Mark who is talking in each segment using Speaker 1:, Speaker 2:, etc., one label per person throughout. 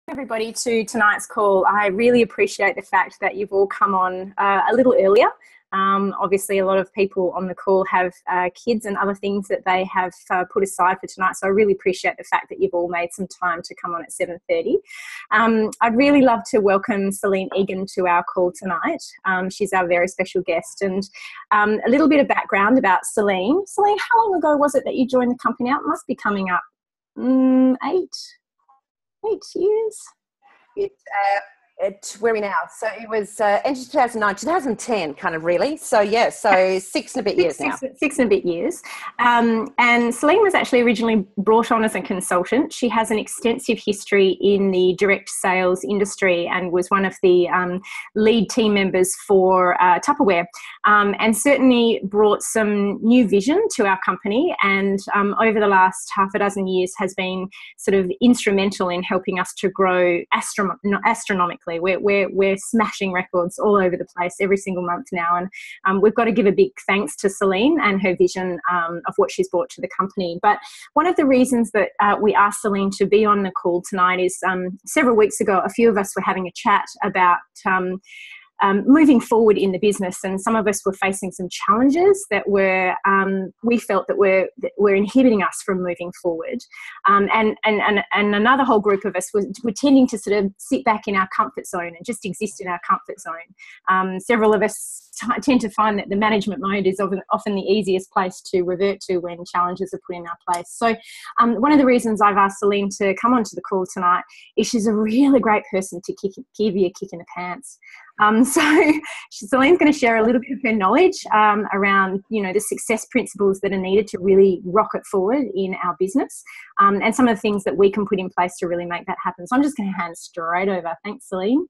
Speaker 1: Everybody to tonight's call. I really appreciate the fact that you've all come on a little earlier. Obviously, a lot of people on the call have kids and other things that they have put aside for tonight. So I really appreciate the fact that you've all made some time to come on at 7:30. I'd really love to welcome Celine Egan to our call tonight. She's our very special guest. And a little bit of background about Celine. Celine, how long ago was it that you joined the company? It must be coming up 8 years.
Speaker 2: Where are we now? So it was end of 2009, 2010 kind of really. So yeah, so 6 and a bit years now.
Speaker 1: Six and a bit years. And Celine was actually originally brought on as a consultant. She has an extensive history in the direct sales industry and was one of the lead team members for Tupperware, and certainly brought some new vision to our company, and over the last half a dozen years has been sort of instrumental in helping us to grow astronomically. We're smashing records all over the place every single month now, and we've got to give a big thanks to Celine and her vision of what she's brought to the company. But one of the reasons that we asked Celine to be on the call tonight is several weeks ago, a few of us were having a chat about moving forward in the business, and some of us were facing some challenges that we felt that were inhibiting us from moving forward, and another whole group of us were tending to sort of sit back in our comfort zone and just exist in our comfort zone. Several of us tend to find that the management mode is often the easiest place to revert to when challenges are put in our place. So one of the reasons I've asked Celine to come onto the call tonight is she's a really great person to give you a kick in the pants. So Celine's going to share a little bit of her knowledge around, the success principles that are needed to really rock it forward in our business, and some of the things that we can put in place to really make that happen. So I'm just going to hand straight over. Thanks, Celine.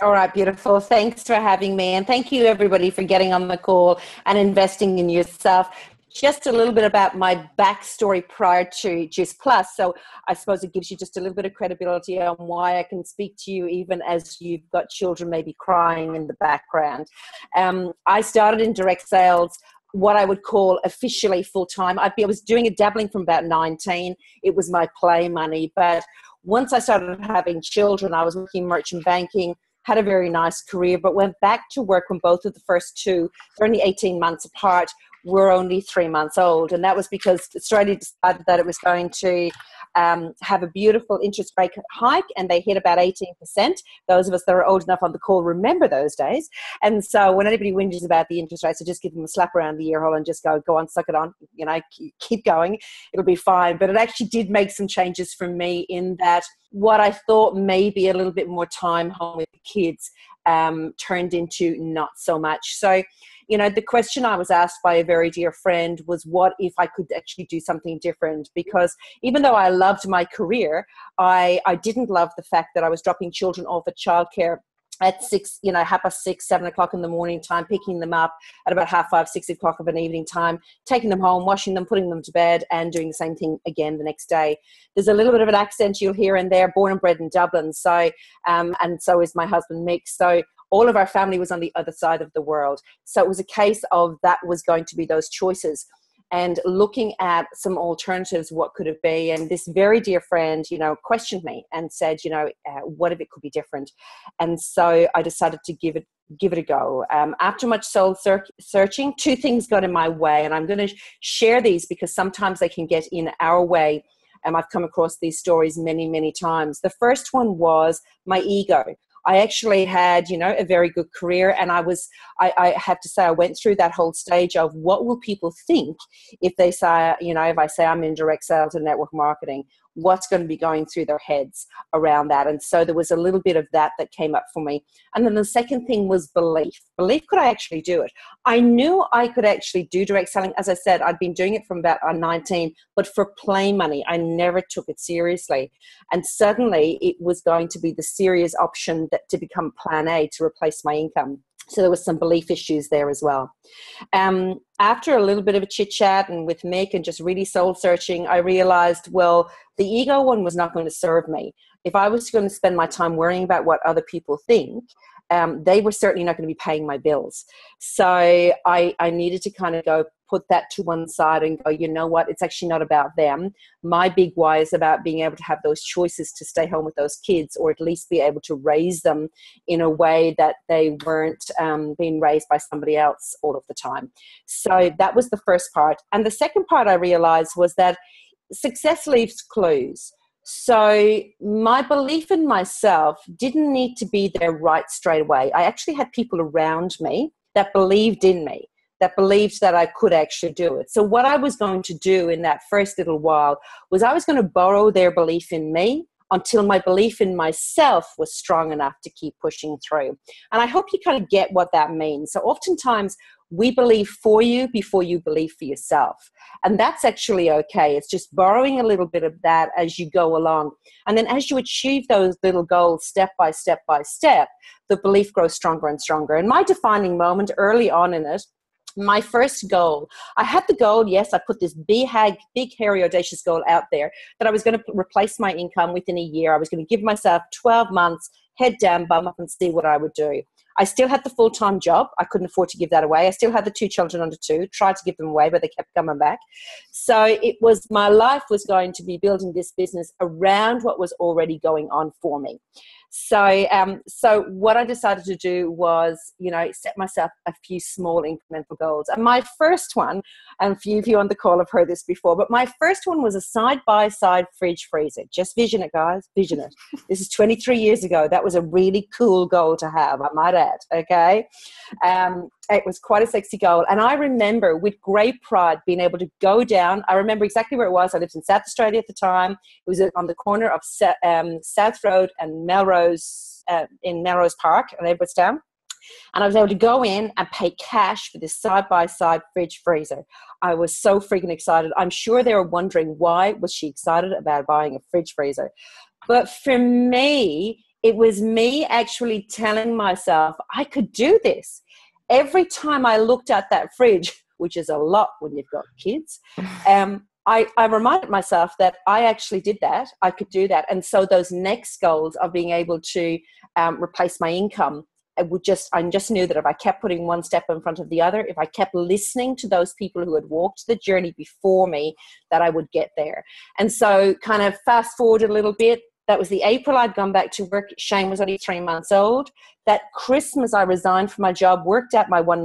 Speaker 2: All right, beautiful. Thanks for having me. And thank you, everybody, for getting on the call and investing in yourself. Just a little bit about my backstory prior to Juice Plus. So I suppose it gives you just a little bit of credibility on why I can speak to you even as you've got children maybe crying in the background. I started in direct sales, what I would call officially full-time. I was doing it dabbling from about 19. It was my play money. But once I started having children, I was working merchant banking, had a very nice career, but went back to work when both of the first two, they're only 18 months apart, were only 3 months old. And that was because Australia decided that it was going to have a beautiful interest rate hike, and they hit about 18%. Those of us that are old enough on the call remember those days. And so when anybody whinges about the interest rates, I just give them a slap around the ear hole and just go on, suck it on, keep going. It'll be fine. But it actually did make some changes for me in that what I thought maybe a little bit more time home with the kids turned into not so much. So, the question I was asked by a very dear friend was, what if I could actually do something different? Because even though I loved my career, I didn't love the fact that I was dropping children off at childcare at 6, 6:30, 7 o'clock in the morning time, picking them up at about 5:30, 6 o'clock of an evening time, taking them home, washing them, putting them to bed, and doing the same thing again the next day. There's a little bit of an accent you'll hear in there, born and bred in Dublin. So, and so is my husband, Mick. So all of our family was on the other side of the world. So it was a case of that was going to be those choices. And looking at some alternatives, what could it be? And this very dear friend, questioned me and said, what if it could be different? And so I decided to give it a go. After much soul searching, two things got in my way, and I'm going to share these because sometimes they can get in our way. I've come across these stories many, many times. The first one was my ego. I actually had, a very good career, and I have to say I went through that whole stage of what will people think if they say, if I say I'm in direct sales and network marketing, what's going to be going through their heads around that. And so there was a little bit of that came up for me. And then the second thing was belief. Could I actually do it? I knew I could actually do direct selling. As I said, I'd been doing it from about 19, but for play money, I never took it seriously. And suddenly it was going to be the serious option to become plan A to replace my income. So there was some belief issues there as well. After a little bit of a chit chat and with Mick and just really soul searching, I realized, well, the ego one was not going to serve me. If I was going to spend my time worrying about what other people think, they were certainly not going to be paying my bills. So I needed to kind of go put that to one side and go, you know what, it's actually not about them. My big why is about being able to have those choices to stay home with those kids, or at least be able to raise them in a way that they weren't being raised by somebody else all of the time. So that was the first part. And the second part I realized was that success leaves clues. So my belief in myself didn't need to be there right straight away. I actually had people around me that believed in me, that believed that I could actually do it. So what I was going to do in that first little while was I was going to borrow their belief in me until my belief in myself was strong enough to keep pushing through. And I hope you kind of get what that means. So oftentimes we believe for you before you believe for yourself. And that's actually okay. It's just borrowing a little bit of that as you go along. And then as you achieve those little goals step by step by step, the belief grows stronger and stronger. And my defining moment early on in it, my first goal, I had the goal, yes, I put this big, hairy, audacious goal out there that I was going to replace my income within a year. I was going to give myself 12 months, head down, bum up, and see what I would do. I still had the full-time job. I couldn't afford to give that away. I still had the 2 children under 2, tried to give them away, but they kept coming back. So it was, my life was going to be building this business around what was already going on for me. So so what I decided to do was, set myself a few small incremental goals. And my first one, and a few of you on the call have heard this before, but my first one was a side-by-side fridge freezer. Just vision it, guys. Vision it. This is 23 years ago. That was a really cool goal to have, I might add, okay? It was quite a sexy goal. And I remember with great pride being able to go down. I remember exactly where it was. I lived in South Australia at the time. It was on the corner of South Road and Melrose, in Melrose Park in Edwardstown. And I was able to go in and pay cash for this side-by-side fridge freezer. I was so freaking excited. I'm sure they were wondering, why was she excited about buying a fridge freezer? But for me, it was me actually telling myself I could do this. Every time I looked at that fridge, which is a lot when you've got kids, I reminded myself that I actually did that. I could do that. And so those next goals of being able to replace my income, I just knew that if I kept putting one step in front of the other, if I kept listening to those people who had walked the journey before me, that I would get there. And so kind of fast forward a little bit, that was the April I'd gone back to work. Shane was only 3 months old. That Christmas I resigned from my job, worked out my 1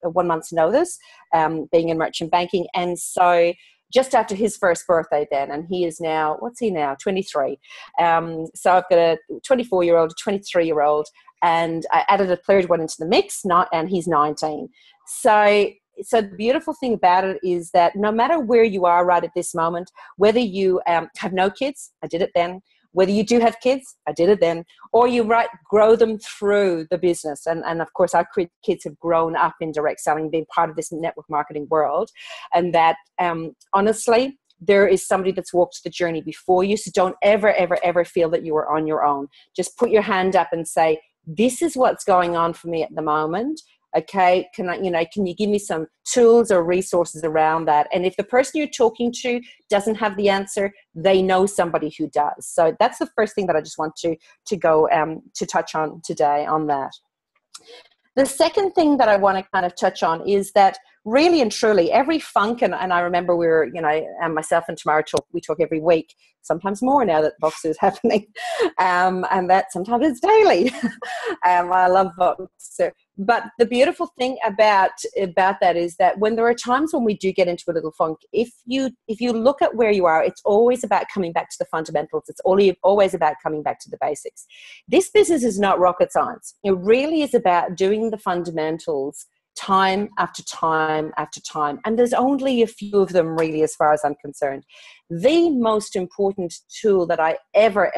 Speaker 2: month's notice, being in merchant banking. And so just after his first birthday then, and he is now, what's he now? 23. So I've got a 24-year-old, a 23-year-old, and I added a third one into the mix, and he's 19. So the beautiful thing about it is that no matter where you are right at this moment, whether you have no kids, I did it then, whether you do have kids, I did it then, or you grow them through the business. And of course, our kids have grown up in direct selling, being part of this network marketing world. And that, honestly, there is somebody that's walked the journey before you. So don't ever, ever, ever feel that you are on your own. Just put your hand up and say, this is what's going on for me at the moment. Okay, can you give me some tools or resources around that? And if the person you're talking to doesn't have the answer, they know somebody who does. So that's the first thing that I just want to go to touch on today on that. The second thing that I want to kind of touch on is that really and truly every funk, and I remember we were, and myself and Tamara we talk every week, sometimes more now that Voxer is happening, and that sometimes it's daily. I love Voxer. But the beautiful thing about that is that when there are times when we do get into a little funk, if you look at where you are, it's always about coming back to the fundamentals. It's always about coming back to the basics. This business is not rocket science. It really is about doing the fundamentals time after time after time. And there's only a few of them really, as far as I'm concerned. The most important tool that I ever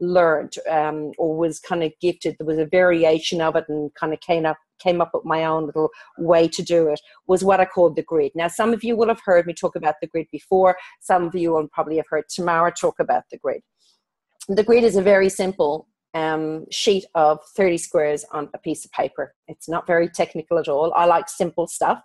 Speaker 2: learned or was kind of gifted, there was a variation of it and kind of came up with my own little way to do it, was what I called the grid. Now, some of you will have heard me talk about the grid before. Some of you will probably have heard Tamara talk about the grid. The grid is a very simple sheet of 30 squares on a piece of paper. It's not very technical at all. I like simple stuff.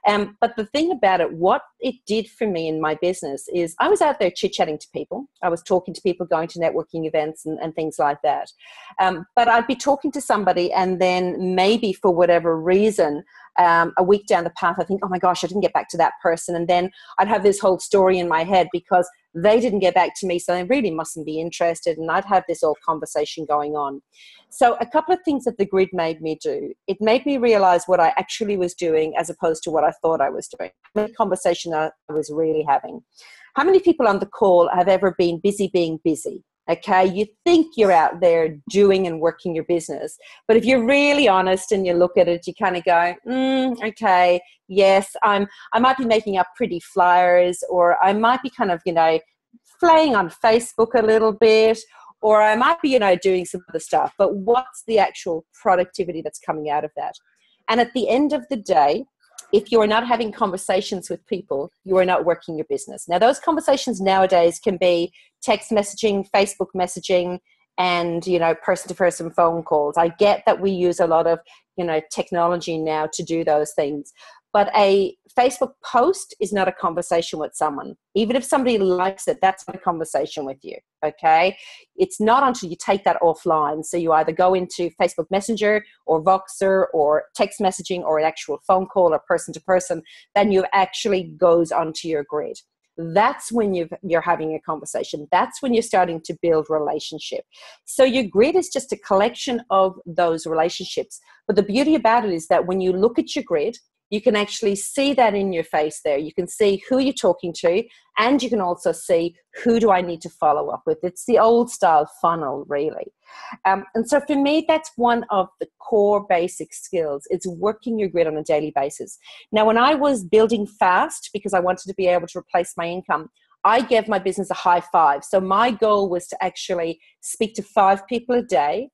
Speaker 2: But the thing about it, what it did for me in my business is I was out there chit-chatting to people. I was talking to people, going to networking events and things like that. But I'd be talking to somebody and then maybe for whatever reason, a week down the path, I think, oh my gosh, I didn't get back to that person. And then I'd have this whole story in my head because they didn't get back to me, so they really mustn't be interested. And I'd have this whole conversation going on. So a couple of things that the grid made me do. It made me realize what I actually was doing as opposed to what I thought I was doing. The conversation I was really having. How many people on the call have ever been busy being busy? Okay, you think you're out there doing and working your business, but if you're really honest and you look at it, you kind of go, okay, yes, I might be making up pretty flyers, or I might be kind of, playing on Facebook a little bit, or I might be, doing some other stuff, but what's the actual productivity that's coming out of that? And at the end of the day, if you are not having conversations with people, you are not working your business. Now, those conversations nowadays can be text messaging, Facebook messaging, and, person-to-person phone calls. I get that we use a lot of, technology now to do those things. But a Facebook post is not a conversation with someone. Even if somebody likes it, that's not a conversation with you, okay? It's not until you take that offline. So you either go into Facebook Messenger or Voxer or text messaging or an actual phone call or person-to-person, then you actually goes onto your grid. That's when you're having a conversation. That's when you're starting to build relationship. So your grid is just a collection of those relationships. But the beauty about it is that when you look at your grid, you can actually see that in your face there. You can see who you're talking to, and you can also see who do I need to follow up with. It's the old style funnel, really. And so for me, that's one of the core basic skills. It's working your grid on a daily basis. Now, when I was building fast, because I wanted to be able to replace my income, I gave my business a high 5. So my goal was to actually speak to 5 people a day.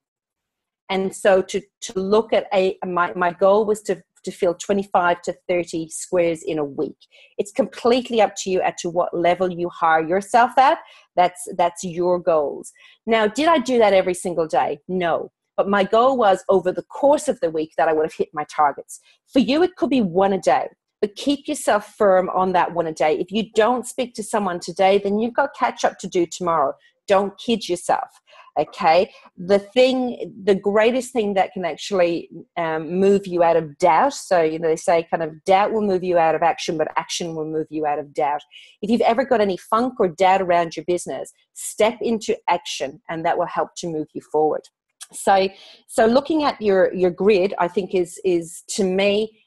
Speaker 2: And so to look at my goal was to fill 25 to 30 squares in a week. It's completely up to you as to what level you hire yourself at. That's your goals. Now, did I do that every single day? No. But my goal was over the course of the week that I would have hit my targets. For you, it could be 1 a day. But keep yourself firm on that 1 a day. If you don't speak to someone today, then you've got catch up to do tomorrow. Don't kid yourself. Okay, the greatest thing that can actually move you out of doubt. So, they say kind of doubt will move you out of action, but action will move you out of doubt. If you've ever got any funk or doubt around your business, step into action, and that will help to move you forward. So looking at your grid, I think is to me,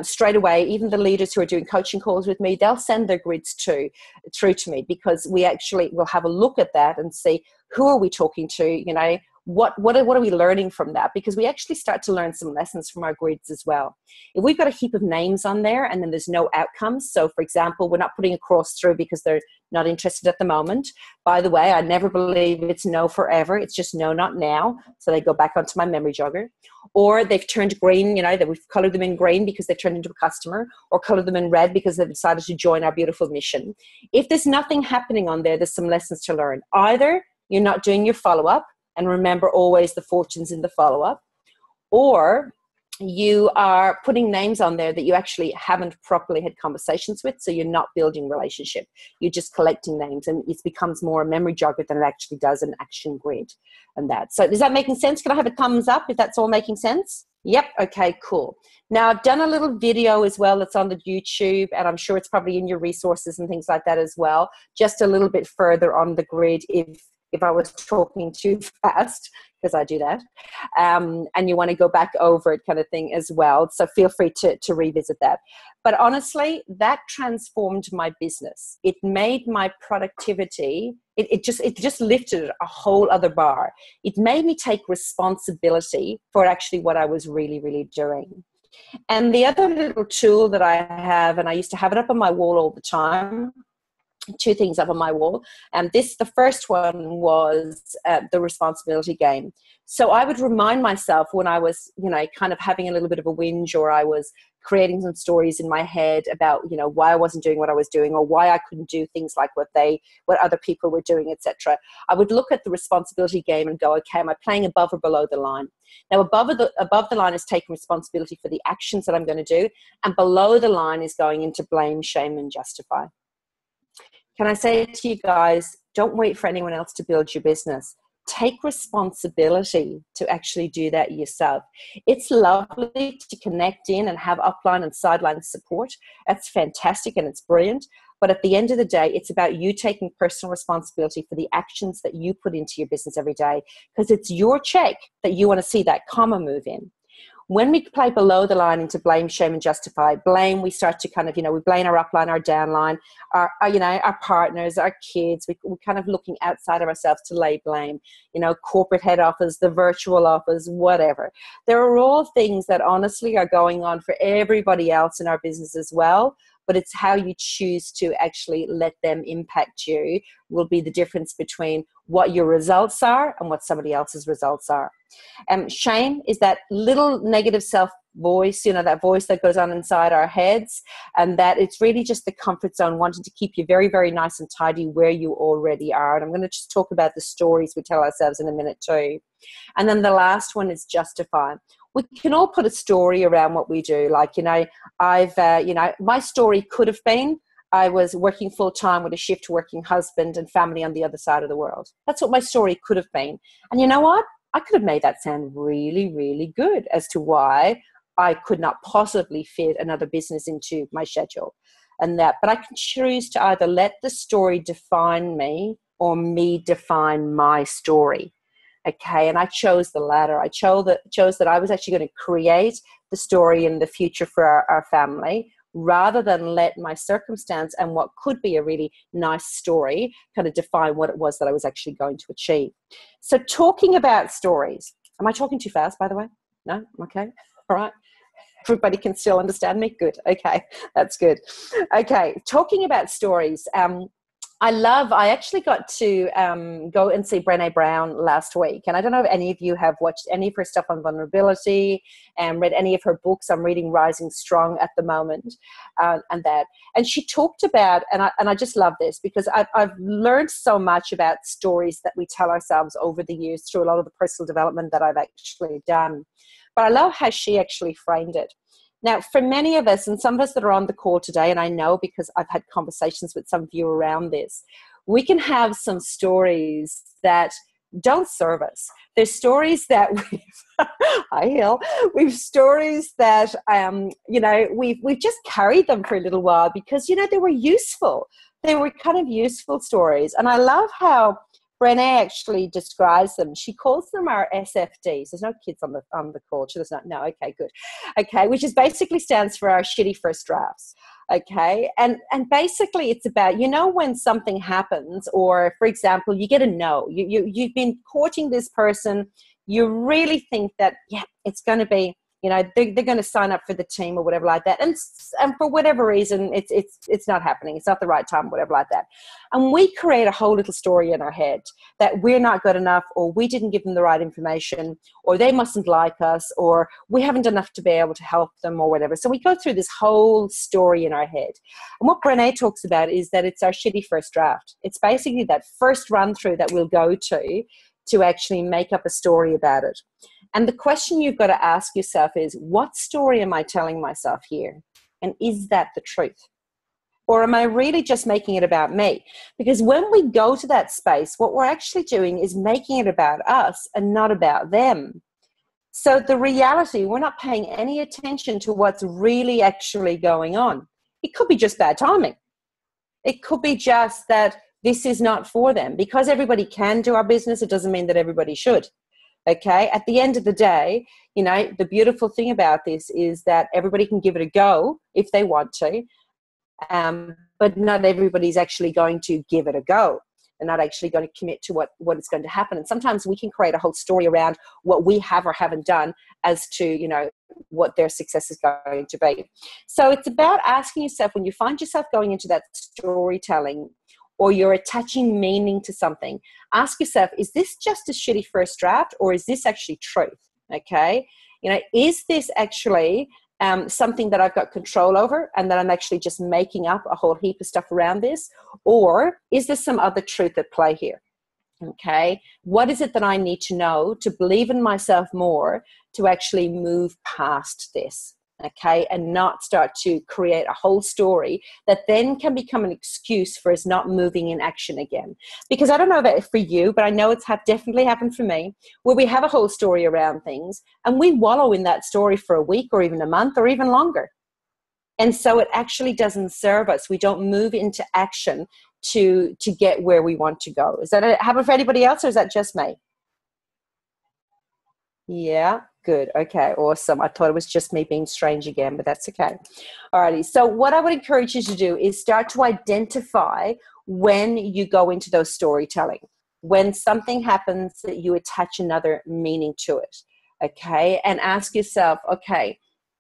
Speaker 2: straight away, even the leaders who are doing coaching calls with me, they'll send their grids through to me, because we actually will have a look at that and see who are we talking to, what are we learning from that? Because we actually start to learn some lessons from our grids as well. If we've got a heap of names on there and then there's no outcomes, so for example, we're not putting a cross through because they're not interested at the moment. By the way, I never believe it's no forever. It's just no, not now. So they go back onto my memory jogger. Or they've turned green, that we've colored them in green because they've turned into a customer, or colored them in red because they've decided to join our beautiful mission. If there's nothing happening on there, there's some lessons to learn. Either you're not doing your follow-up, and remember always the fortunes in the follow-up, or you are putting names on there that you actually haven't properly had conversations with, so you're not building relationship. You're just collecting names, and it becomes more a memory jogger than it actually does an action grid and that. So is that making sense? Can I have a thumbs up if that's all making sense? Yep. Okay, cool. Now, I've done a little video as well that's on the YouTube, and I'm sure it's probably in your resources and things like that as well, just a little bit further on the grid if I was talking too fast, because I do that, and you want to go back over it kind of thing as well. So feel free to revisit that. But honestly, that transformed my business. It made my productivity, it just lifted a whole other bar. It made me take responsibility for actually what I was really, really doing. And the other little tool that I have, and I used to have it up on my wall all the time, 2 things up on my wall. And the first one was the responsibility game. So I would remind myself when I was, kind of having a little bit of a whinge, or I was creating some stories in my head about, why I wasn't doing what I was doing, or why I couldn't do things like what other people were doing, etc. I would look at the responsibility game and go, okay, am I playing above or below the line? Now, above the line is taking responsibility for the actions that I'm going to do, and below the line is going into blame, shame, and justify. Can I say to you guys, don't wait for anyone else to build your business. take responsibility to actually do that yourself. It's lovely to connect in and have upline and sideline support. That's fantastic and it's brilliant. But at the end of the day, it's about you taking personal responsibility for the actions that you put into your business every day, because it's your check that you want to see that comma move in. When we play below the line into blame, shame, and justify, blame, we start to kind of, we blame our upline, our downline, our partners, our kids. We're kind of looking outside of ourselves to lay blame, corporate head office, the virtual office, whatever. There are all things that honestly are going on for everybody else in our business as well. But it's how you choose to actually let them impact you will be the difference between what your results are and what somebody else's results are. Shame is that little negative self-voice, that voice that goes on inside our heads, and that it's really just the comfort zone, wanting to keep you very, very nice and tidy where you already are. And I'm going to just talk about the stories we tell ourselves in a minute too. And then the last one is justify. We can all put a story around what we do. Like, my story could have been I was working full-time with a shift-working husband and family on the other side of the world. That's what my story could have been. And you know what? I could have made that sound really, really good as to why I could not possibly fit another business into my schedule. But I can choose to either let the story define me or me define my story. Okay, and I chose the latter. I chose that I was actually going to create the story in the future for our family, rather than let my circumstance and what could be a really nice story kind of define what it was that I was actually going to achieve. So talking about stories, am I talking too fast, by the way? No? Okay, all right. Everybody can still understand me? Good. Okay, that's good. Okay, talking about stories, I actually got to go and see Brené Brown last week. And I don't know if any of you have watched any of her stuff on vulnerability and read any of her books. I'm reading Rising Strong at the moment and she talked about, and I just love this because I've learned so much about stories that we tell ourselves over the years through a lot of the personal development that I've actually done. But I love how she actually framed it. Now, for many of us, and some of us that are on the call today, and I know because I've had conversations with some of you around this, we can have some stories that don't serve us. There's stories that we've stories that, we've just carried them for a little while because, they were useful. They were kind of useful stories. And I love how Brené actually describes them. She calls them our SFDs. There's no kids on the call. She does not. No. Okay, good. Okay, which is basically stands for our shitty first drafts. Okay, and basically it's about, when something happens, or for example, you get a no. You've been courting this person. You really think that it's going to be. They're going to sign up for the team or whatever like that. And for whatever reason, it's not happening. It's not the right time, whatever like that. And we create a whole little story in our head that we're not good enough, or we didn't give them the right information, or they mustn't like us, or we haven't done enough to be able to help them or whatever. So we go through this whole story in our head. And what Brené talks about is that it's our shitty first draft. It's basically that first run through that we'll go to actually make up a story about it. And the question you've got to ask yourself is, what story am I telling myself here? And is that the truth? Or am I really just making it about me? Because when we go to that space, what we're actually doing is making it about us and not about them. So the reality, we're not paying any attention to what's really actually going on. It could be just bad timing. It could be just that this is not for them. Because everybody can do our business, it doesn't mean that everybody should. Okay, at the end of the day, the beautiful thing about this is that everybody can give it a go if they want to, but not everybody's actually going to give it a go. They're not actually going to commit to what is going to happen. And sometimes we can create a whole story around what we have or haven't done as to, what their success is going to be. So it's about asking yourself, when you find yourself going into that storytelling, or you're attaching meaning to something, ask yourself, is this just a shitty first draft, or is this actually truth? Okay. Is this actually something that I've got control over and that I'm actually just making up a whole heap of stuff around this? Or is there some other truth at play here? Okay. What is it that I need to know to believe in myself more to actually move past this? okay, and not start to create a whole story that then can become an excuse for us not moving in action again. Because I don't know about it for you, but I know it's definitely happened for me, where we have a whole story around things and we wallow in that story for a week or even a month or even longer. And so it actually doesn't serve us. We don't move into action to get where we want to go. Is that happen for anybody else, or is that just me? Yeah, good. Okay, awesome. I thought it was just me being strange again, but that's okay. Alrighty. So what I would encourage you to do is start to identify when you go into those storytelling, when something happens that you attach another meaning to it. Okay, and ask yourself, okay,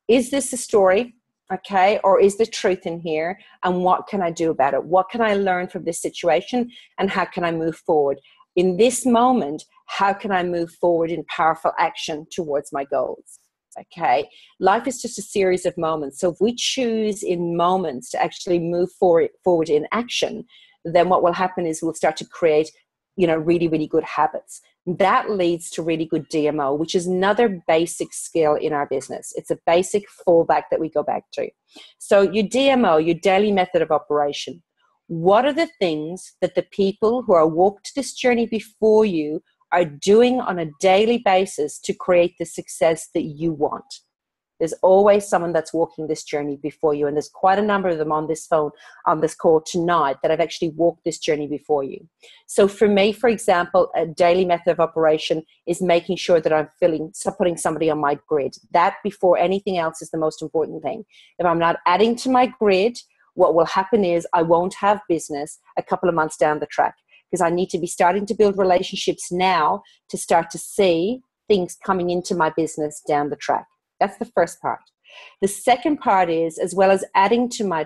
Speaker 2: is this a story? Okay, or is the truth in here? And what can I do about it? What can I learn from this situation? And how can I move forward? In this moment, how can I move forward in powerful action towards my goals? Okay, life is just a series of moments. So if we choose in moments to actually move forward in action, then what will happen is we'll start to create, really, really good habits. That leads to really good DMO, which is another basic skill in our business. It's a basic fallback that we go back to. So your DMO, your daily method of operation, what are the things that the people who are walked this journey before you are doing on a daily basis to create the success that you want? There's always someone that's walking this journey before you. And there's quite a number of them on this call tonight that have actually walked this journey before you. So for me, for example, a daily method of operation is making sure that I'm putting somebody on my grid. That before anything else is the most important thing. If I'm not adding to my grid, what will happen is I won't have business a couple of months down the track, because I need to be starting to build relationships now to start to see things coming into my business down the track. That's the first part. The second part is, as well as adding to my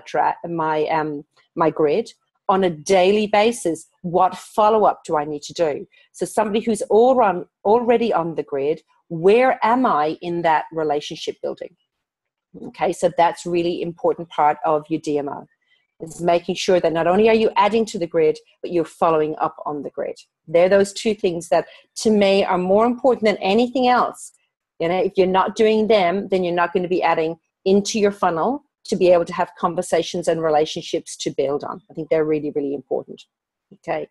Speaker 2: grid on a daily basis, what follow-up do I need to do? So somebody who's already on the grid, where am I in that relationship building? Okay, so that's really important part of your DMO. Is making sure that not only are you adding to the grid, but you're following up on the grid. They're those two things that, to me, are more important than anything else. If you're not doing them, then you're not going to be adding into your funnel to be able to have conversations and relationships to build on. I think they're really, really important. Okay.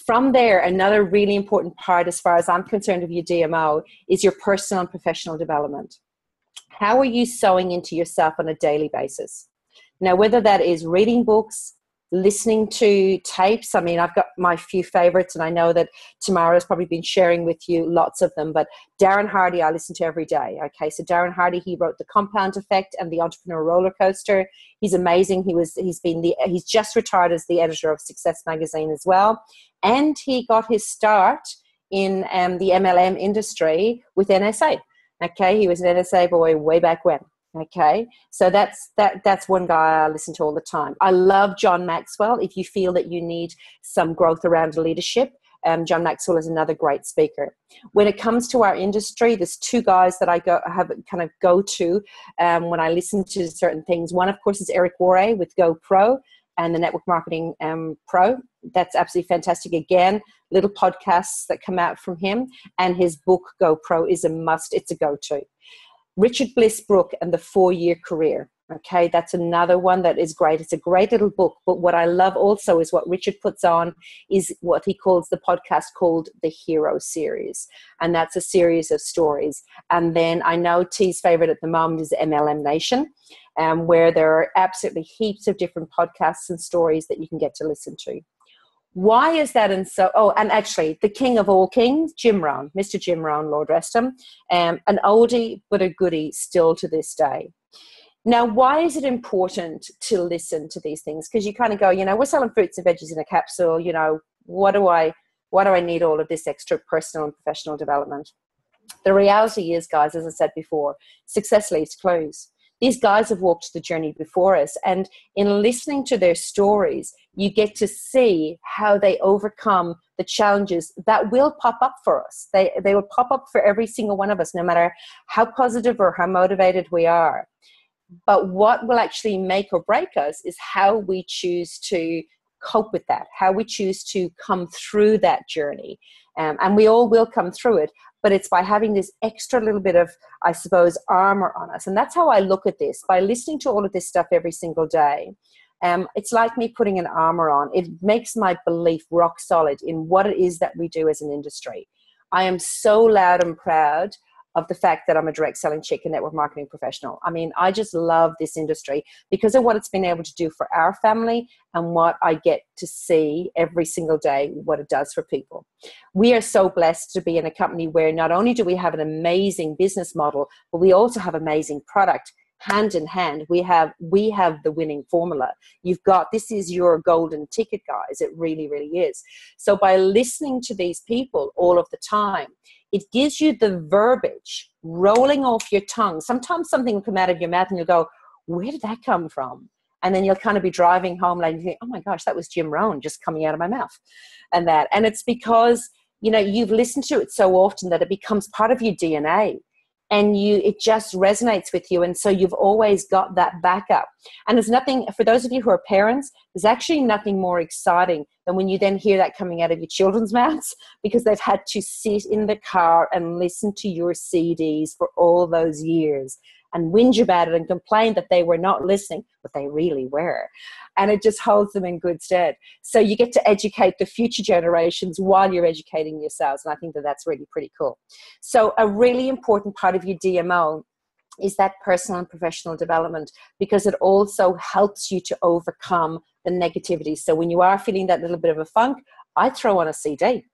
Speaker 2: From there, another really important part, as far as I'm concerned, of your DMO is your personal and professional development. How are you sewing into yourself on a daily basis? Now, whether that is reading books, listening to tapes. I mean, I've got my few favorites, and I know that Tamara's probably been sharing with you lots of them, but Darren Hardy, I listen to every day. Okay. So Darren Hardy, he wrote The Compound Effect and The Entrepreneur Roller Coaster. He's amazing. He's just retired as the editor of Success Magazine as well. And he got his start in the MLM industry with NSA. Okay. He was an NSA boy way back when. Okay, so that's one guy I listen to all the time. I love John Maxwell. If you feel that you need some growth around leadership, John Maxwell is another great speaker. When it comes to our industry, there's two guys that I go to when I listen to certain things. One, of course, is Eric Worre with GoPro and the Network Marketing Pro. That's absolutely fantastic. Again, little podcasts that come out from him, and his book GoPro is a must. It's a go-to. Richard Bliss Brooke and the 4-Year Career. Okay, that's another one that is great. It's a great little book. But what I love also is what Richard puts on is what he calls the podcast called the Hero Series. And that's a series of stories. And then I know T's favorite at the moment is MLM Nation, where there are absolutely heaps of different podcasts and stories that you can get to listen to. Why is that? And actually, the king of all kings, Jim Rohn, Mr. Jim Rohn, Lord rest him, an oldie but a goodie still to this day. Now, why is it important to listen to these things? Because you kind of go, we're selling fruits and veggies in a capsule. Why do I need all of this extra personal and professional development? The reality is, guys, as I said before, success leaves clues. These guys have walked the journey before us, and in listening to their stories, you get to see how they overcome the challenges that will pop up for us. They will pop up for every single one of us, no matter how positive or how motivated we are. But what will actually make or break us is how we choose to cope with that, how we choose to come through that journey. And we all will come through it, but it's by having this extra little bit of, I suppose, armor on us. And that's how I look at this. By listening to all of this stuff every single day, it's like me putting an armor on. It makes my belief rock solid in what it is that we do as an industry. I am so loud and proud of the fact that I'm a direct selling chick and network marketing professional. I mean, I just love this industry because of what it's been able to do for our family and what I get to see every single day, what it does for people. We are so blessed to be in a company where not only do we have an amazing business model, but we also have amazing product. Hand in hand, we have the winning formula. This is your golden ticket, guys. It really, really is. So by listening to these people all of the time, it gives you the verbiage rolling off your tongue. Sometimes something will come out of your mouth and you'll go, where did that come from? And then you'll kind of be driving home and you think, oh my gosh, that was Jim Rohn just coming out of my mouth. And it's because, you've listened to it so often that it becomes part of your DNA. And it just resonates with you. And so you've always got that backup. And there's nothing, for those of you who are parents, there's actually nothing more exciting than when you then hear that coming out of your children's mouths because they've had to sit in the car and listen to your CDs for all those years and whinge about it and complain that they were not listening, but they really were. And it just holds them in good stead. So you get to educate the future generations while you're educating yourselves. And I think that that's really pretty cool. So a really important part of your DMO is that personal and professional development because it also helps you to overcome the negativity. So when you are feeling that little bit of a funk, I throw on a CD.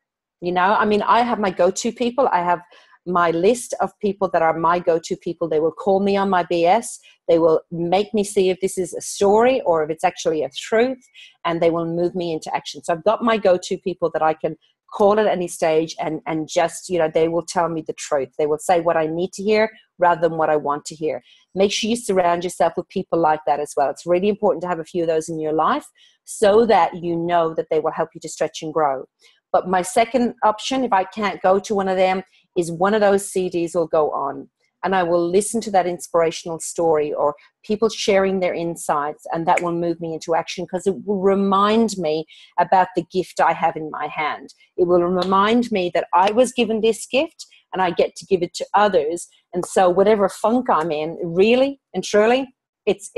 Speaker 2: I have my go-to people. I have my list of people that are my go-to people. They will call me on my BS. They will make me see if this is a story or if it's actually a truth, and they will move me into action. So I've got my go-to people that I can call at any stage and just, they will tell me the truth. They will say what I need to hear rather than what I want to hear. Make sure you surround yourself with people like that as well. It's really important to have a few of those in your life so that you know that they will help you to stretch and grow. But my second option, if I can't go to one of them, is one of those CDs will go on and I will listen to that inspirational story or people sharing their insights, and that will move me into action because it will remind me about the gift I have in my hand. It will remind me that I was given this gift and I get to give it to others. And so whatever funk I'm in, really and truly, it's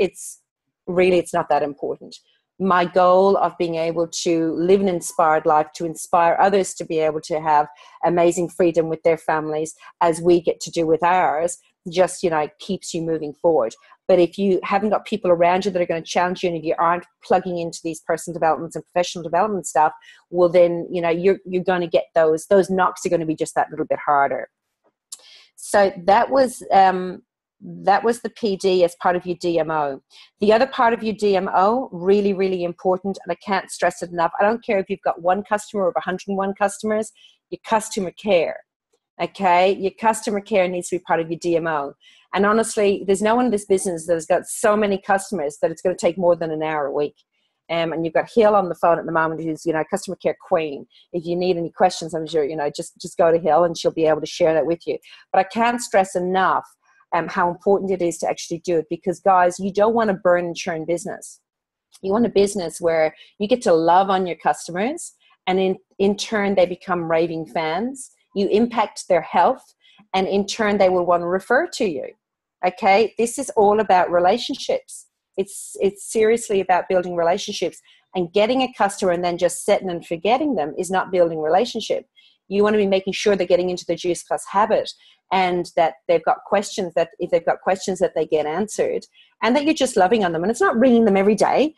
Speaker 2: not that important. My goal of being able to live an inspired life, to inspire others to be able to have amazing freedom with their families as we get to do with ours, just, keeps you moving forward. But if you haven't got people around you that are going to challenge you, and if you aren't plugging into these personal developments and professional development stuff, well then, you're going to get those knocks are going to be just that little bit harder. So that was the PD as part of your DMO. The other part of your DMO, really, really important, and I can't stress it enough. I don't care if you've got one customer or 101 customers, your customer care. Okay? Your customer care needs to be part of your DMO. And honestly, there's no one in this business that has got so many customers that it's going to take more than an hour a week. And you've got Hill on the phone at the moment, who's, customer care queen. If you need any questions, I'm sure, just go to Hill and she'll be able to share that with you. But I can't stress enough how important it is to actually do it, because guys, you don't want a burn and churn business. You want a business where you get to love on your customers, and in turn they become raving fans. You impact their health, and in turn they will want to refer to you. Okay, this is all about relationships. It's seriously about building relationships, and getting a customer and then just setting and forgetting them is not building relationship. You want to be making sure they're getting into the Juice Plus habit, and that they've got questions, that if they've got questions that they get answered, and that you're just loving on them. And it's not ringing them every day.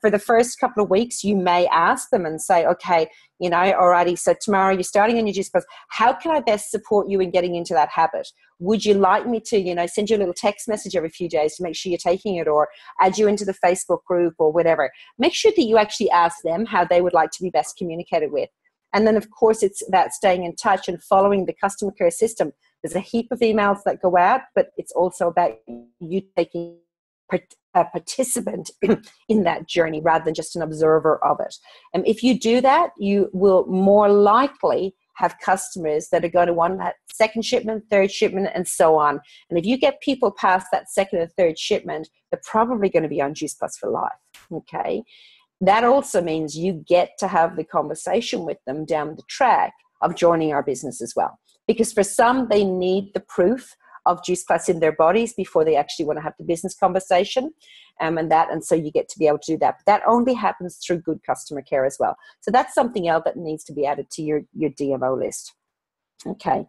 Speaker 2: For the first couple of weeks, you may ask them and say, okay, alrighty, so tomorrow you're starting on your Juice Plus. How can I best support you in getting into that habit? Would you like me to, send you a little text message every few days to make sure you're taking it, or add you into the Facebook group or whatever? Make sure that you actually ask them how they would like to be best communicated with. And then, of course, it's about staying in touch and following the customer care system. There's a heap of emails that go out, but it's also about you taking a participant in that journey rather than just an observer of it. And if you do that, you will more likely have customers that are going to want that second shipment, third shipment, and so on. And if you get people past that second or third shipment, they're probably going to be on Juice Plus for life. Okay. that also means you get to have the conversation with them down the track of joining our business as well. Because for some, they need the proof of Juice Plus in their bodies before they actually want to have the business conversation. And so you get to be able to do that. But that only happens through good customer care as well. So that's something else that needs to be added to your DMO list. Okay.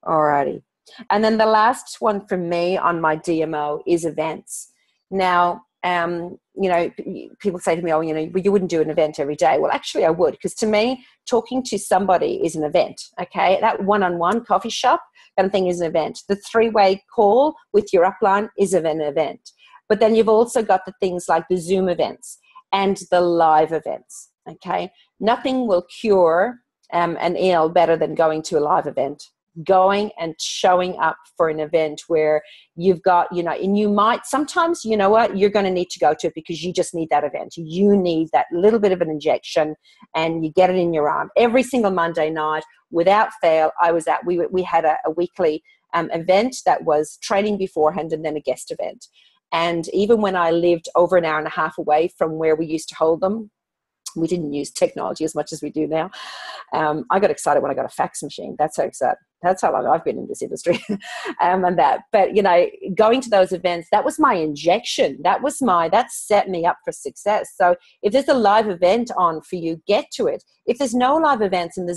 Speaker 2: All righty. And then the last one for me on my DMO is events. Now, people say to me, you wouldn't do an event every day. Well, actually I would, because to me, talking to somebody is an event. Okay. That one-on-one coffee shop kind of thing is an event. The 3-way call with your upline is an event. But then you've also got the things like the Zoom events and the live events. Okay. Nothing will cure an ill better than going to a live event. Going and showing up for an event where you've got, and you might sometimes, you know what, you're going to need to go to it because you just need that event. You need that little bit of an injection and you get it in your arm. Every single Monday night, without fail, we had a weekly event that was training beforehand and then a guest event. And even when I lived over an hour and a half away from where we used to hold them, we didn't use technology as much as we do now. I got excited when I got a fax machine. That's how excited. That's how long I've been in this industry. But going to those events, that was my injection. That set me up for success. So if there's a live event on for you, get to it. If there's no live events and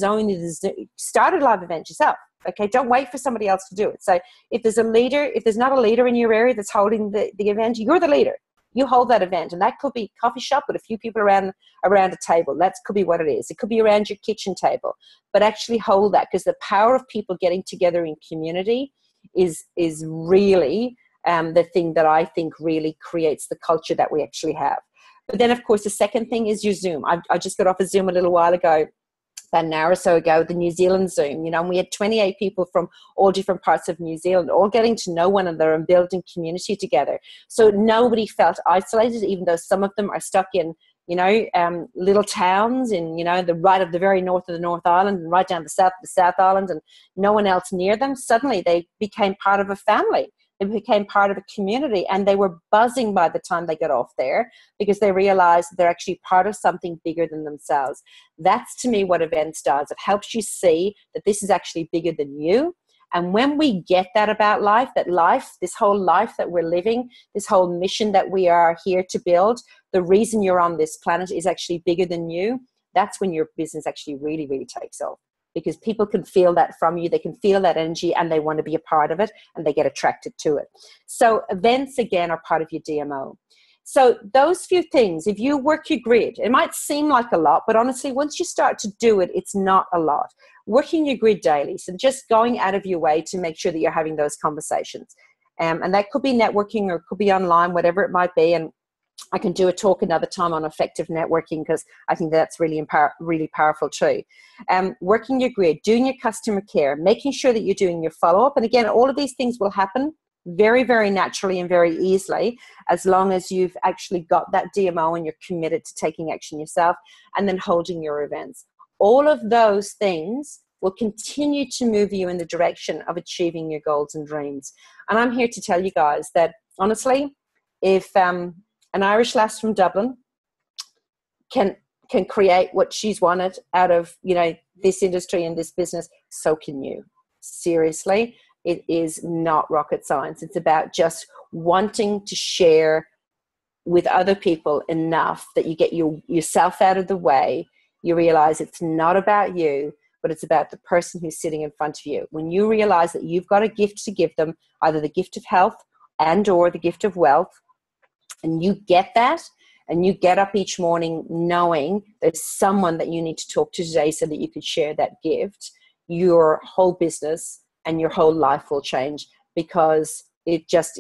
Speaker 2: start a live event yourself. Okay, don't wait for somebody else to do it. So if there's not a leader in your area that's holding the event, you're the leader. You hold that event, and that could be coffee shop with a few people around a table. That could be what it is. It could be around your kitchen table, but actually hold that, because the power of people getting together in community is really the thing that I think really creates the culture that we actually have. But then, of course, the second thing is your Zoom. I just got off a Zoom a little while ago, about an hour or so ago, the New Zealand Zoom, and we had 28 people from all different parts of New Zealand, all getting to know one another and building community together. So nobody felt isolated, even though some of them are stuck in, little towns in, the very north of the North Island and right down the south of the South Island, and no one else near them. Suddenly they became part of a family. They became part of a community, and they were buzzing by the time they got off there, because they realized they're actually part of something bigger than themselves. That's, to me, what events does. It helps you see that this is actually bigger than you. And when we get that about life, this whole life that we're living, this whole mission that we are here to build, the reason you're on this planet is actually bigger than you, that's when your business actually really, really takes off. Because people can feel that from you, they can feel that energy, and they want to be a part of it, and they get attracted to it. So events, again, are part of your DMO. So those few things, if you work your grid, it might seem like a lot, but honestly, once you start to do it, it's not a lot. Working your grid daily, so just going out of your way to make sure that you're having those conversations. And that could be networking, or it could be online, whatever it might be. And I can do a talk another time on effective networking, because I think that's really really powerful too. Working your grid, doing your customer care, making sure that you're doing your follow-up. And again, all of these things will happen very, very naturally and very easily, as long as you've actually got that DMO and you're committed to taking action yourself, and then holding your events. All of those things will continue to move you in the direction of achieving your goals and dreams. And I'm here to tell you guys that, honestly, if an Irish lass from Dublin can create what she's wanted out of, this industry and this business, so can you. Seriously, it is not rocket science. It's about just wanting to share with other people enough that you get yourself out of the way. You realize it's not about you, but it's about the person who's sitting in front of you. When you realize that you've got a gift to give them, either the gift of health and or the gift of wealth, and you get that, and you get up each morning knowing there's someone that you need to talk to today so that you could share that gift, your whole business and your whole life will change. Because it just,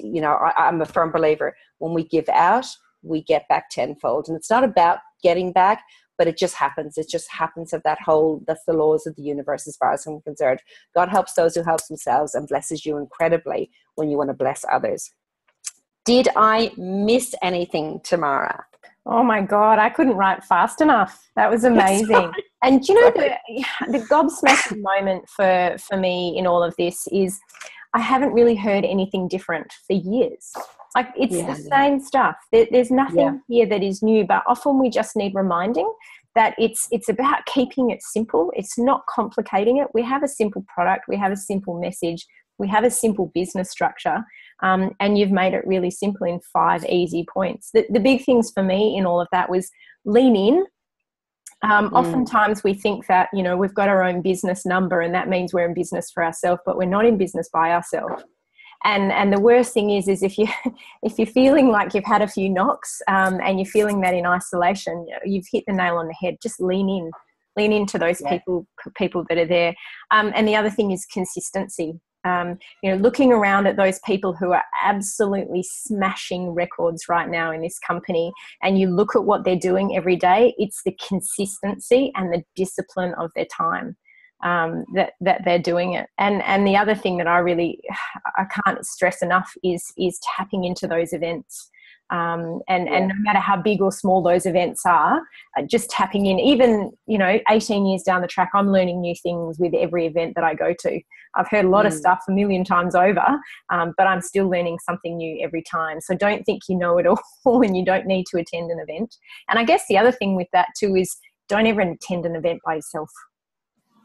Speaker 2: I'm a firm believer, when we give out, we get back tenfold. And it's not about getting back, but it just happens. It just happens of that's the laws of the universe as far as I'm concerned. God helps those who help themselves, and blesses you incredibly when you want to bless others. Did I miss anything, Tamara?
Speaker 1: Oh my God, I couldn't write fast enough. That was amazing. And the gobsmacking moment for me in all of this is, I haven't really heard anything different for years. Like, it's the same stuff. There's nothing here that is new, but often we just need reminding that it's about keeping it simple. It's not complicating it. We have a simple product. We have a simple message. We have a simple business structure, and you've made it really simple in 5 easy points. The big things for me in all of that was lean in. Oftentimes we think that, you know, we've got our own business number and that means we're in business for ourselves, but we're not in business by ourselves. And the worst thing is if you're feeling like you've had a few knocks, and you're feeling that in isolation, you've hit the nail on the head. Just lean into those people that are there. And the other thing is consistency. Looking around at those people who are absolutely smashing records right now in this company, and you look at what they're doing every day, it's the consistency and the discipline of their time that they're doing it. And the other thing that I can't stress enough is tapping into those events. And no matter how big or small those events are, just tapping in. Even, 18 years down the track, I'm learning new things with every event that I go to. I've heard a lot of stuff a million times over, but I'm still learning something new every time. So don't think you know it all and you don't need to attend an event. And I guess the other thing with that too is don't ever attend an event by yourself.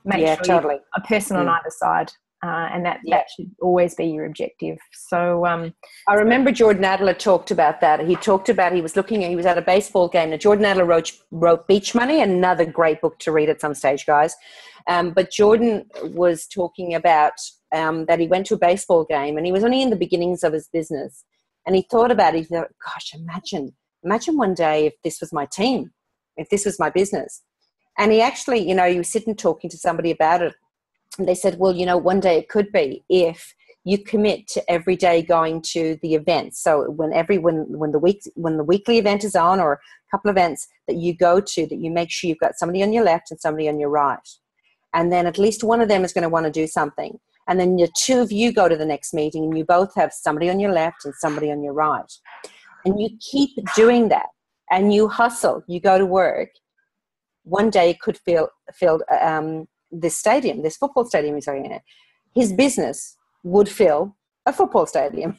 Speaker 1: Make sure
Speaker 2: totally.
Speaker 1: you're a person on either side. And that should always be your objective. So
Speaker 2: I remember Jordan Adler talked about that. He was at a baseball game. Now, Jordan Adler wrote Beach Money, another great book to read at some stage, guys. But Jordan was talking about that he went to a baseball game and he was only in the beginnings of his business. And he thought about it. He thought, gosh, imagine one day if this was my team, if this was my business. And he actually, he was sitting talking to somebody about it. And they said, well, one day it could be if you commit to every day going to the event. So when the weekly event is on, or a couple of events that you go to, that you make sure you've got somebody on your left and somebody on your right. And then at least one of them is going to want to do something. And then the two of you go to the next meeting and you both have somebody on your left and somebody on your right. And you keep doing that and you hustle, you go to work. One day it could fill this football stadium he's talking about, his business would fill a football stadium.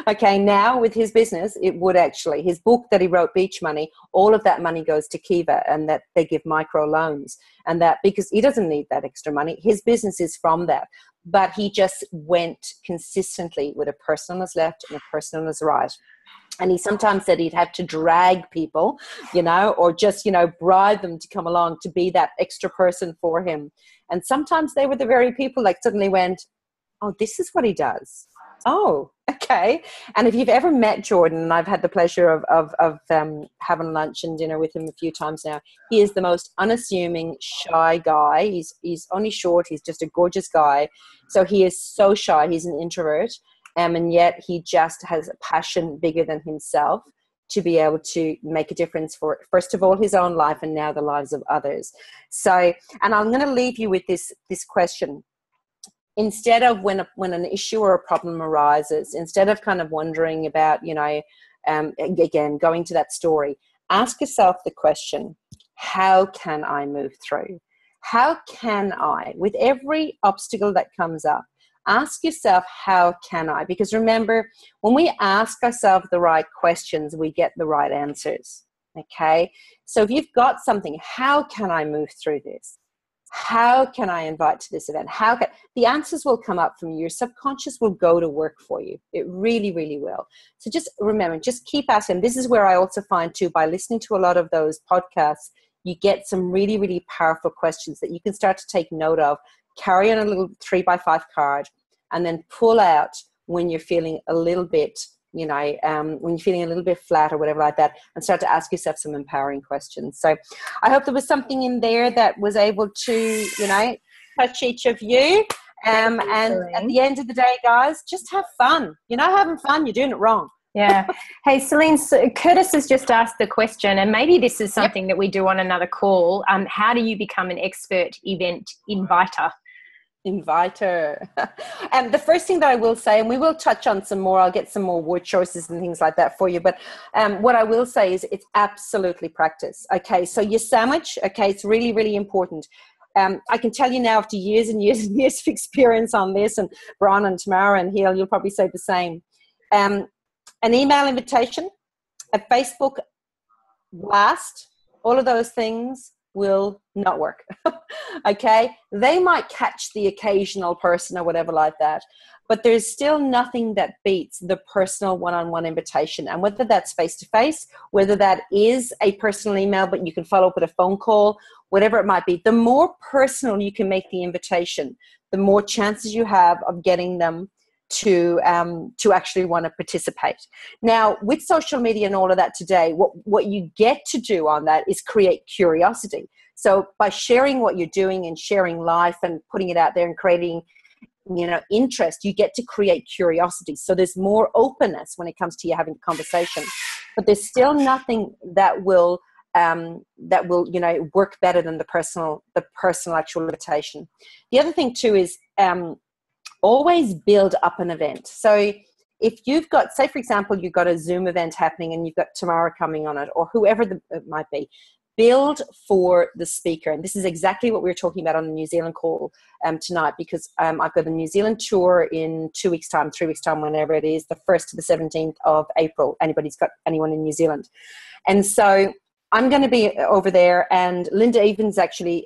Speaker 2: Okay, now with his business, it would actually, his book that he wrote, Beach Money, all of that money goes to Kiva, and that they give micro loans, and that because he doesn't need that extra money, his business is from that. But he just went consistently with a person on his left and a person on his right. And he sometimes said he'd have to drag people, or just, bribe them to come along to be that extra person for him. And sometimes they were the very people that suddenly went, oh, this is what he does. Oh, okay. And if you've ever met Jordan, and I've had the pleasure of having lunch and dinner with him a few times now, he is the most unassuming, shy guy. He's only short. He's just a gorgeous guy. So he is so shy. He's an introvert. And yet he just has a passion bigger than himself to be able to make a difference for, first of all, his own life and now the lives of others. So, and I'm going to leave you with this question. Instead of when an issue or a problem arises, instead of kind of wondering about, again, going to that story, ask yourself the question, how can I move through? How can I, with every obstacle that comes up, ask yourself, how can I? Because remember, when we ask ourselves the right questions, we get the right answers. Okay? So if you've got something, how can I move through this? How can I invite to this event? The answers will come up from you. Your subconscious will go to work for you. It really, really will. So just remember, just keep asking. This is where I also find too, by listening to a lot of those podcasts, you get some really, really powerful questions that you can start to take note of. Carry on a little 3x5 card and then pull out when you're feeling a little bit, when you're feeling a little bit flat or whatever like that, and start to ask yourself some empowering questions. So I hope there was something in there that was able to, touch each of you. And at the end of the day, guys, just have fun. You're not having fun, you're doing it wrong.
Speaker 1: Yeah. Hey, Celine, Curtis has just asked the question, and maybe this is something that we do on another call. How do you become an expert event inviter? And the first thing that I will say, and we will touch on some more, I'll get some more word choices and things like that for you, but what I will say is it's absolutely practice. Okay, so your sandwich, okay, it's really, really important.
Speaker 2: I can tell you now, after years and years and years of experience on this, and Bron and Tamara and Hill, you'll probably say the same. An email invitation, a Facebook blast, all of those things will not work. Okay, they might catch the occasional person or whatever like that, but there's still nothing that beats the personal one-on-one invitation. And whether that's face-to-face, whether that is a personal email but you can follow up with a phone call, whatever it might be, the more personal you can make the invitation, the more chances you have of getting them to actually want to participate. Now, with social media and all of that today, what you get to do on that is create curiosity. So by sharing what you're doing and sharing life and putting it out there and creating, interest, you get to create curiosity. So there's more openness when it comes to you having a conversation. But there's still nothing that will work better than the personal actual invitation. The other thing too is always build up an event. So if you've got, say for example, you've got a Zoom event happening and you've got Tamara coming on it, or whoever it might be, build for the speaker. And this is exactly what we were talking about on the New Zealand call tonight, because I've got a New Zealand tour in 2 weeks time, 3 weeks time, whenever it is, the 1st to the 17th of April. Anybody's got anyone in New Zealand. And so I'm going to be over there, and Linda Evans actually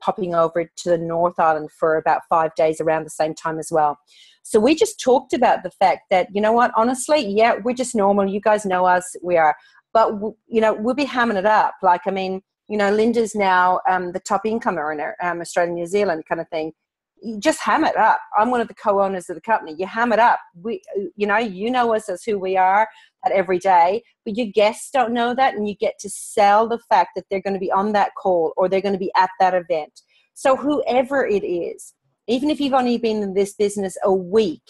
Speaker 2: popping over to the North Island for about 5 days around the same time as well. So we just talked about the fact that, you know what, honestly, yeah, we're just normal. You guys know us, we are. But, we'll be hamming it up. Like, I mean, Linda's now the top income earner, Australia, New Zealand kind of thing. You just ham it up. I'm one of the co-owners of the company. You ham it up. We, you know us as who we are at every day, but your guests don't know that, and you get to sell the fact that they're going to be on that call or they're going to be at that event. So whoever it is, even if you've only been in this business a week,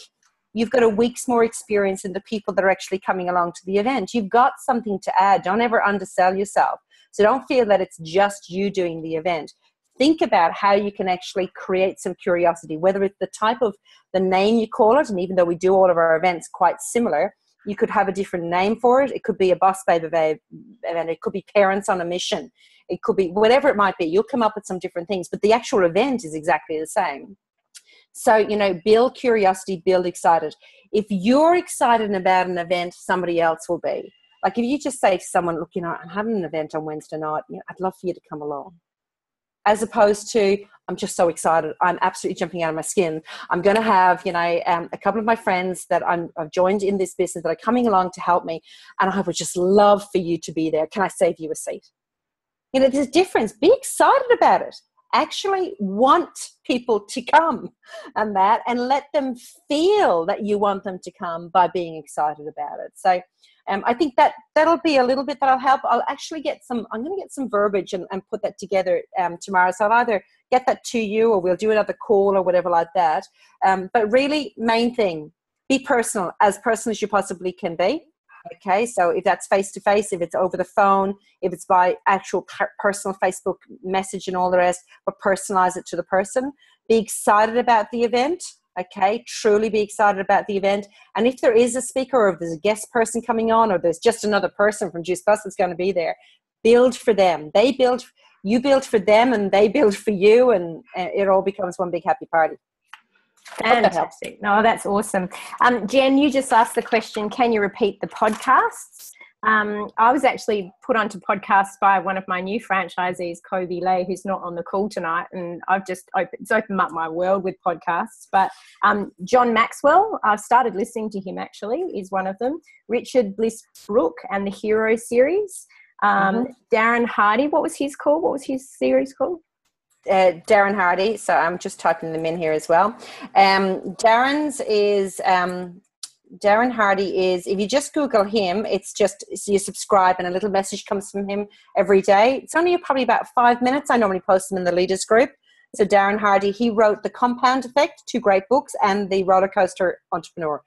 Speaker 2: you've got a week's more experience than the people that are actually coming along to the event. You've got something to add. Don't ever undersell yourself. So don't feel that it's just you doing the event. Think about how you can actually create some curiosity, whether it's the type of the name you call it. And even though we do all of our events quite similar, you could have a different name for it. It could be a Boss Babe event. It could be Parents on a Mission. It could be whatever it might be. You'll come up with some different things, but the actual event is exactly the same. So, build curiosity, build excited. If you're excited about an event, somebody else will be. Like if you just say to someone, look, I'm having an event on Wednesday night, I'd love for you to come along. As opposed to, I'm just so excited, I'm absolutely jumping out of my skin. I'm going to have, a couple of my friends that I've joined in this business that are coming along to help me, and I would just love for you to be there. Can I save you a seat? There's a difference. Be excited about it. Actually want people to come and let them feel that you want them to come by being excited about it. So I think that'll be a little bit that'll help. I'm going to get some verbiage and put that together tomorrow. So I'll either get that to you or we'll do another call or whatever like that. But really, main thing, be personal as you possibly can be. Okay, so if that's face-to-face, if it's over the phone, if it's by actual personal Facebook message and all the rest, but personalize it to the person. Be excited about the event, okay? Truly be excited about the event. And if there is a speaker or if there's a guest person coming on or there's just another person from Juice Plus that's going to be there, build for them. You build for them and they build for you, and it all becomes one big happy party.
Speaker 1: Fantastic. No, that's awesome. Jen, you just asked the question, can you repeat the podcasts? I was actually put onto podcasts by one of my new franchisees, Kobe Lay, who's not on the call tonight, and I've just opened up my world with podcasts. But John Maxwell, I've started listening to him actually, is one of them. Richard Bliss Brooke and the Hero series. Darren Hardy, what was his series called?
Speaker 2: Darren Hardy, so I'm just typing them in here as well. Darren Hardy is, if you just Google him, it's just, so you subscribe and a little message comes from him every day. It's only probably about 5 minutes. I normally post them in the leaders group. So Darren Hardy, he wrote The Compound Effect, 2 great books, and The Roller Coaster Entrepreneur,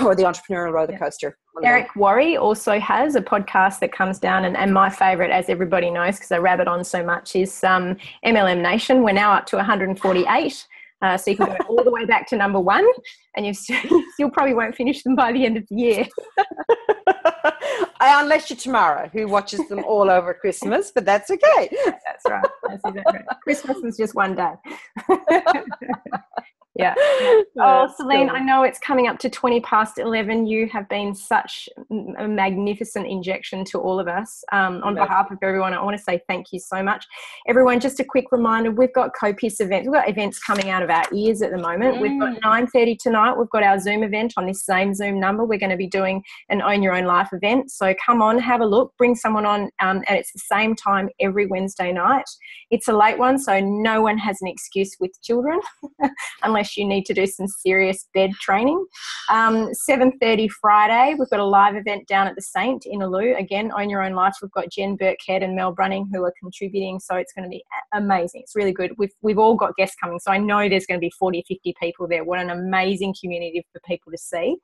Speaker 2: or The Entrepreneurial Roller Coaster.
Speaker 1: Eric Worre also has a podcast that comes down, and my favourite, as everybody knows, because I rabbit on so much, is MLM Nation. We're now up to 148. So you can go all the way back to number 1, and you still probably won't finish them by the end of the year.
Speaker 2: Unless you're Tamara, who watches them all over Christmas, but that's okay.
Speaker 1: That's right. That's exactly right. Christmas is just one day. Yeah. Oh, Celine, cool. I know it's coming up to 11:20. You have been such a magnificent injection to all of us. On behalf of everyone, I want to say thank you so much. Everyone, just a quick reminder, we've got copious events. We've got events coming out of our ears at the moment. We've got 9:30 tonight. We've got our Zoom event on this same Zoom number. We're going to be doing an Own Your Own Life event. So come on, have a look, bring someone on, and it's the same time every Wednesday night. It's a late one, so no one has an excuse with children unless you need to do some serious bed training. 7:30 Friday, we've got a live event down at the Saint in Aloo. Again, Own Your Own Life. We've got Jen Burkhead and Mel Brunning who are contributing, so it's going to be amazing. It's really good. We've all got guests coming, so I know there's going to be 40, 50 people there. What an amazing community for people to see.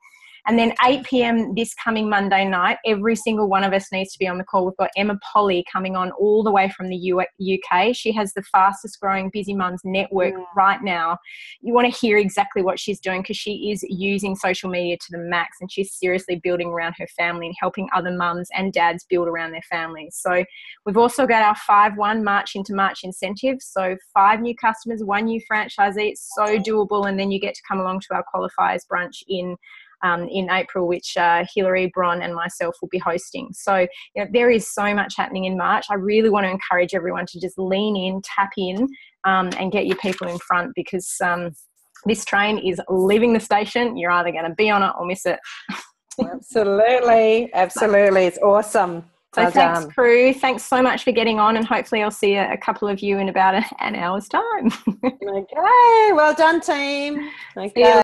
Speaker 1: And then 8 p.m. this coming Monday night, every single one of us needs to be on the call. We've got Emma Polly coming on all the way from the UK. She has the fastest growing Busy Mums network right now. You want to hear exactly what she's doing because she is using social media to the max, and she's seriously building around her family and helping other mums and dads build around their families. So we've also got our 5-1 March into March incentive. So 5 new customers, 1 new franchisee. It's so doable. And then you get to come along to our qualifiers brunch in April, which Hilary, Bron and myself will be hosting. So there is so much happening in March. I really want to encourage everyone to just lean in, tap in, and get your people in front because this train is leaving the station. You're either going to be on it or miss it.
Speaker 2: Absolutely. It's awesome.
Speaker 1: So well thanks, done. Crew. Thanks so much for getting on, and hopefully I'll see a couple of you in about an hour's time.
Speaker 2: Okay. Well done, team. Okay.